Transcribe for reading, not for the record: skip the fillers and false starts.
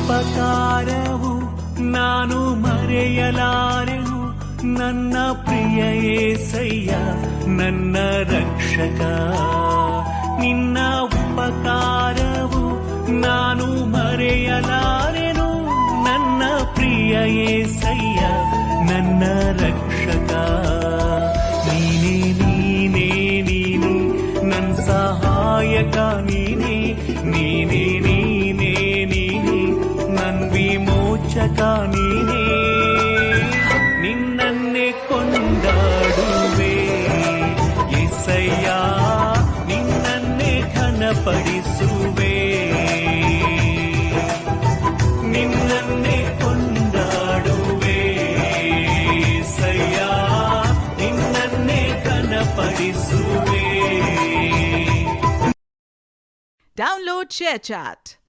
ಉಪಕಾರವು ನಾನು ಮರೆಯಲಾರೆನು. ನನ್ನ ಪ್ರಿಯ ಯೇಸಯ್ಯ ನನ್ನ ರಕ್ಷಕ. ನಿನ್ನ ಉಪಕಾರವು ನಾನು ಮರೆಯಲಾರೆನು. ನನ್ನ ಪ್ರಿಯ ಯೇಸಯ್ಯ ನನ್ನ ರಕ್ಷಕ. ನೀನೇ ನೀನೇ ನೀನೇ ನನ್ನ ಸಹಾಯಕ. ನೀನೇ ನೀನೇ ನೀನೇ ನೀನೇ ನನ್ನ ವಿಮೋಚಕ. ನೀನೇ ನಿನ್ನನ್ನೇ ಕೊಂಡಾಡುವೆ ಯೇಸಯ್ಯ. ನಿನ್ನನ್ನೇ ಘನಪಡಿಸುವೆ. ನಿನ್ನನ್ನೇ ಕೊಂಡಾಡುವೆ ಯೇಸಯ್ಯ. ನಿನ್ನನ್ನೇ ಘನಪಡಿಸುವೆ. Download ShareChat.